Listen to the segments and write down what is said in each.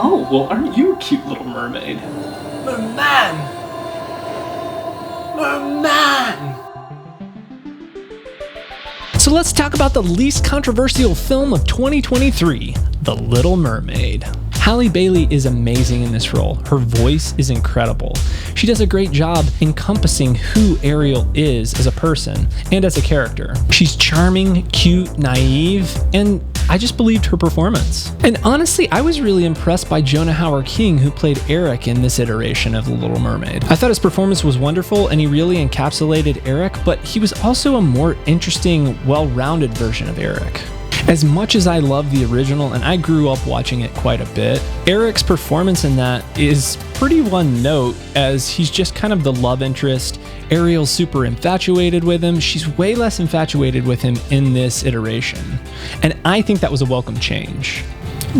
Oh, well, aren't you a cute little mermaid? Merman! Merman! So let's talk about the least controversial film of 2023, The Little Mermaid. Halle Bailey is amazing in this role. Her voice is incredible. She does a great job encompassing who Ariel is as a person and as a character. She's charming, cute, naive, and I just believed her performance. And honestly, I was really impressed by Jonah Hauer-King, who played Eric in this iteration of The Little Mermaid. I thought his performance was wonderful and he really encapsulated Eric, but he was also a more interesting, well-rounded version of Eric. As much as I love the original, and I grew up watching it quite a bit, Eric's performance in that is pretty one note, as he's just kind of the love interest. Ariel's super infatuated with him. She's way less infatuated with him in this iteration. And I think that was a welcome change.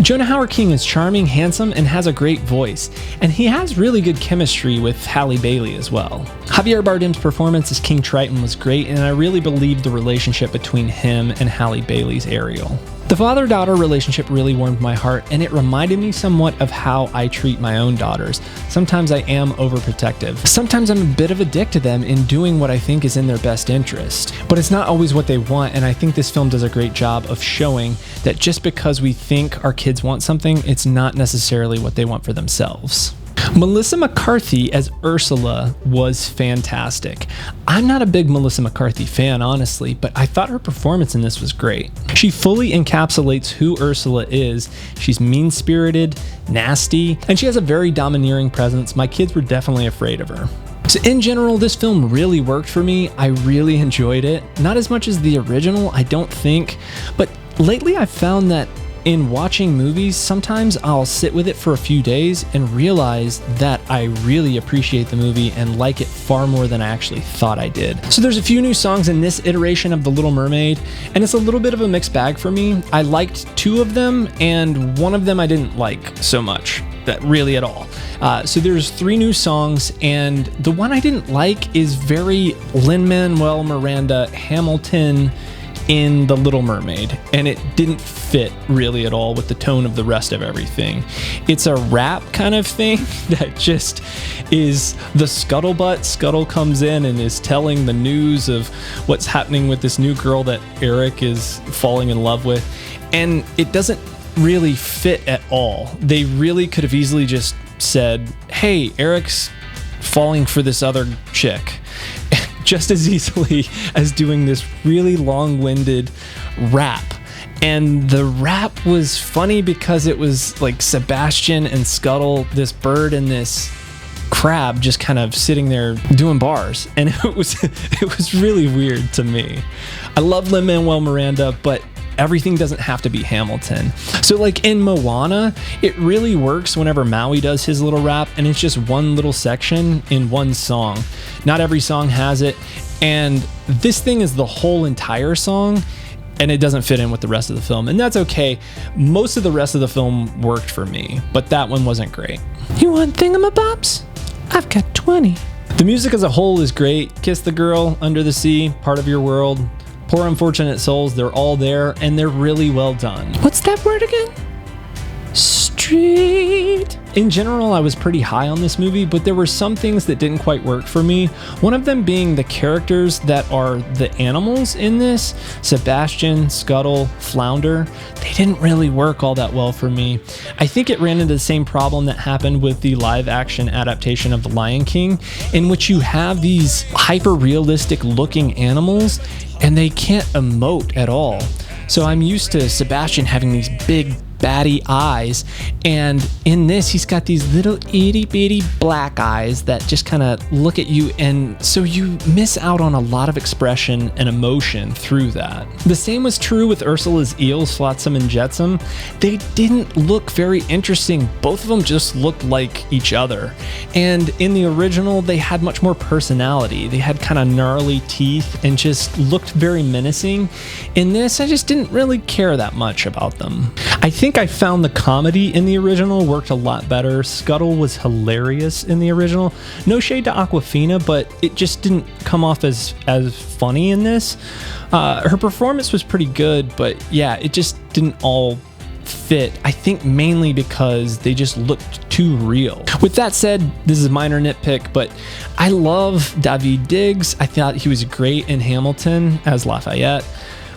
Jonah Hauer-King is charming, handsome, and has a great voice, and he has really good chemistry with Halle Bailey as well. Javier Bardem's performance as King Triton was great, and I really believed the relationship between him and Halle Bailey's Ariel. The father-daughter relationship really warmed my heart, and it reminded me somewhat of how I treat my own daughters. Sometimes I am overprotective. Sometimes I'm a bit of a dick to them in doing what I think is in their best interest. But it's not always what they want, and I think this film does a great job of showing that just because we think our kids want something, it's not necessarily what they want for themselves. Melissa McCarthy as Ursula was fantastic. I'm not a big Melissa McCarthy fan, honestly, but I thought her performance in this was great. She fully encapsulates who Ursula is. She's mean-spirited, nasty, and she has a very domineering presence. My kids were definitely afraid of her. So in general, this film really worked for me. I really enjoyed it. Not as much as the original, I don't think, but lately I've found that in watching movies, sometimes I'll sit with it for a few days and realize that I really appreciate the movie and like it far more than I actually thought I did. So there's a few new songs in this iteration of The Little Mermaid, and it's a little bit of a mixed bag for me. I liked two of them, and one of them I didn't like so much, that really at all. So there's three new songs, and the one I didn't like is very Lin-Manuel Miranda Hamilton in The Little Mermaid, and it didn't fit really at all with the tone of the rest of everything. It's a rap kind of thing that just is the scuttlebutt. Scuttle comes in and is telling the news of what's happening with this new girl that Eric is falling in love with, and it doesn't really fit at all. They really could have easily just said, hey, Eric's falling for this other chick, just as easily as doing this really long-winded rap. And the rap was funny because it was like Sebastian and Scuttle, this bird and this crab, just kind of sitting there doing bars, and it was really weird to me. I love Lin-Manuel Miranda, but everything doesn't have to be Hamilton. So like in Moana, it really works whenever Maui does his little rap, and it's just one little section in one song. Not every song has it, and this thing is the whole entire song, and it doesn't fit in with the rest of the film, and that's okay. Most of the rest of the film worked for me, but that one wasn't great. You want thingamabobs? I've got 20. The music as a whole is great. Kiss the Girl, Under the Sea, Part of Your World, Poor Unfortunate Souls, they're all there, and they're really well done. What's that word again? Street. In general, I was pretty high on this movie, but there were some things that didn't quite work for me. One of them being the characters that are the animals in this, Sebastian, Scuttle, Flounder. They didn't really work all that well for me. I think it ran into the same problem that happened with the live-action adaptation of The Lion King, in which you have these hyper-realistic looking animals, and they can't emote at all. So I'm used to Sebastian having these big batty eyes, and in this he's got these little itty bitty black eyes that just kind of look at you, and so you miss out on a lot of expression and emotion through that. The same was true with Ursula's eels, Flotsam and Jetsam. They didn't look very interesting. Both of them just looked like each other, and in the original they had much more personality. They had kind of gnarly teeth and just looked very menacing. In this, I just didn't really care that much about them. I think I found the comedy in the original worked a lot better. Scuttle was hilarious in the original. No shade to Awkwafina, but it just didn't come off as funny in this. Her performance was pretty good, but yeah, it just didn't all fit, I think mainly because they just looked too real. With that said, this is a minor nitpick, but I love David Diggs. I thought he was great in Hamilton as Lafayette.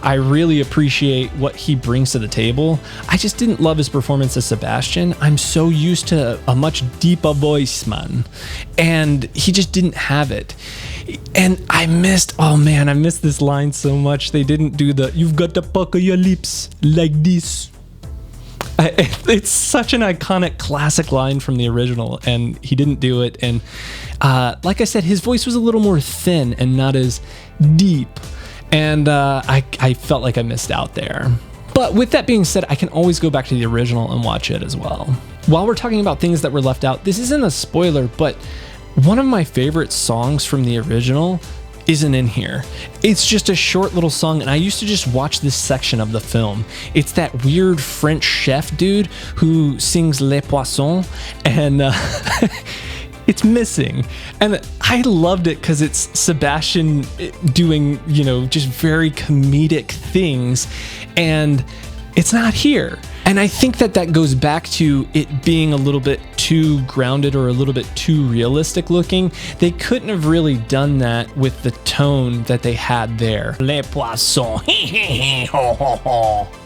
I really appreciate what he brings to the table. I just didn't love his performance as Sebastian. I'm so used to a much deeper voice, man. And he just didn't have it. And I missed this line so much. They didn't do the, you've got to pucker your lips like this. It's such an iconic classic line from the original, and he didn't do it. And like I said, his voice was a little more thin and not as deep. And I felt like I missed out there. But with that being said, I can always go back to the original and watch it as well. While we're talking about things that were left out, this isn't a spoiler, but one of my favorite songs from the original isn't in here. It's just a short little song, and I used to just watch this section of the film. It's that weird French chef dude who sings Les Poissons, and it's missing. And I loved it because it's Sebastian doing, just very comedic things, and it's not here. And I think that goes back to it being a little bit too grounded or a little bit too realistic looking. They couldn't have really done that with the tone that they had there. Les poissons.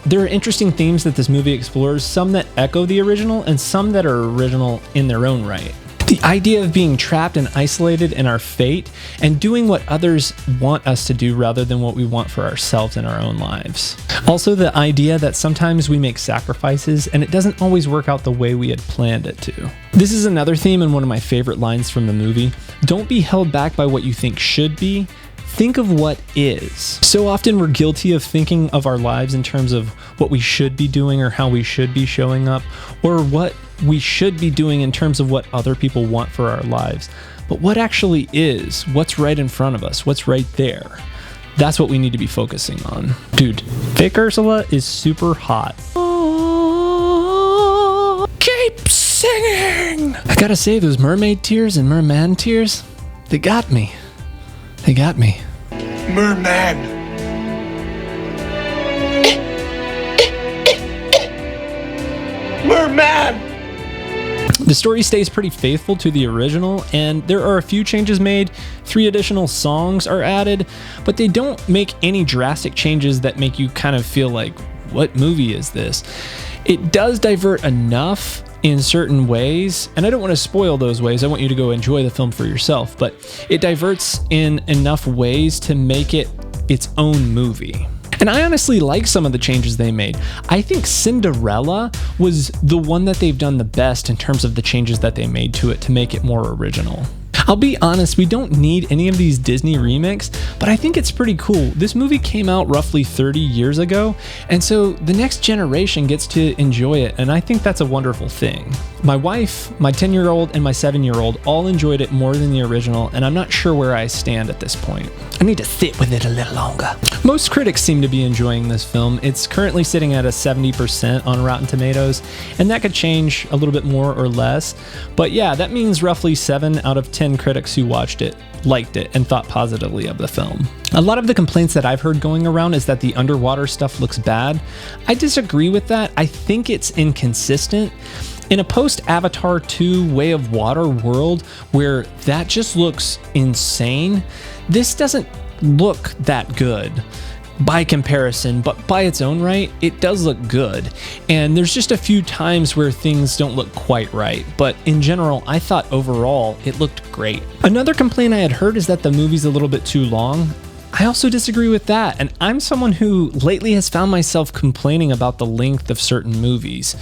There are interesting themes that this movie explores, some that echo the original and some that are original in their own right. The idea of being trapped and isolated in our fate and doing what others want us to do rather than what we want for ourselves in our own lives. Also, the idea that sometimes we make sacrifices and it doesn't always work out the way we had planned it to. This is another theme and one of my favorite lines from the movie. Don't be held back by what you think should be. Think of what is. So often we're guilty of thinking of our lives in terms of what we should be doing or how we should be showing up, or what we should be doing in terms of what other people want for our lives. But what actually is, what's right in front of us, what's right there, that's what we need to be focusing on. Dude, fake Ursula is super hot. Keep singing! I gotta say, those mermaid tears and merman tears, they got me. They got me. Merman! Merman! The story stays pretty faithful to the original, and there are a few changes made. 3 additional songs are added, but they don't make any drastic changes that make you kind of feel like, what movie is this? It does divert enough in certain ways, and I don't want to spoil those ways. I want you to go enjoy the film for yourself, but it diverts in enough ways to make it its own movie. And I honestly like some of the changes they made. I think Cinderella was the one that they've done the best in terms of the changes that they made to it to make it more original. I'll be honest, we don't need any of these Disney remakes, but I think it's pretty cool. This movie came out roughly 30 years ago, and so the next generation gets to enjoy it, and I think that's a wonderful thing. My wife, my 10-year-old, and my 7-year-old all enjoyed it more than the original, and I'm not sure where I stand at this point. I need to sit with it a little longer. Most critics seem to be enjoying this film. It's currently sitting at a 70% on Rotten Tomatoes, and that could change a little bit more or less. But yeah, that means roughly 7 out of 10 critics who watched it liked it and thought positively of the film. A lot of the complaints that I've heard going around is that the underwater stuff looks bad. I disagree with that. I think it's inconsistent. In a post-Avatar 2 Way of Water world where that just looks insane, this doesn't look that good by comparison, but by its own right, it does look good. And there's just a few times where things don't look quite right, but in general, I thought overall it looked great. Another complaint I had heard is that the movie's a little bit too long. I also disagree with that, and I'm someone who lately has found myself complaining about the length of certain movies.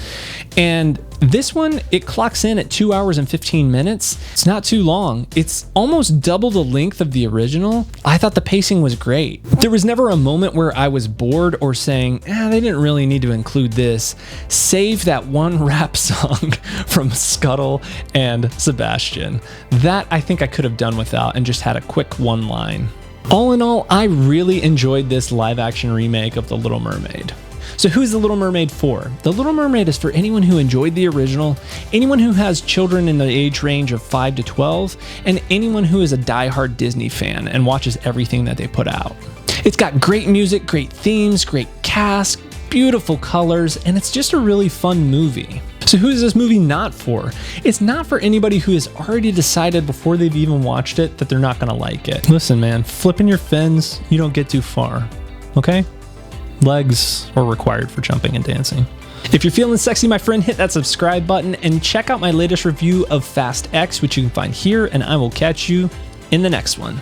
And this one, it clocks in at 2 hours and 15 minutes. It's not too long. It's almost double the length of the original. I thought the pacing was great. There was never a moment where I was bored or saying, they didn't really need to include this. Save that one rap song from Scuttle and Sebastian. That I think I could have done without and just had a quick one line. All in all, I really enjoyed this live-action remake of The Little Mermaid. So who's The Little Mermaid for? The Little Mermaid is for anyone who enjoyed the original, anyone who has children in the age range of 5 to 12, and anyone who is a die-hard Disney fan and watches everything that they put out. It's got great music, great themes, great cast, beautiful colors, and it's just a really fun movie. So who is this movie not for? It's not for anybody who has already decided before they've even watched it that they're not gonna like it. Listen, man, flipping your fins, you don't get too far, okay? Legs are required for jumping and dancing. If you're feeling sexy, my friend, hit that subscribe button and check out my latest review of Fast X, which you can find here, and I will catch you in the next one.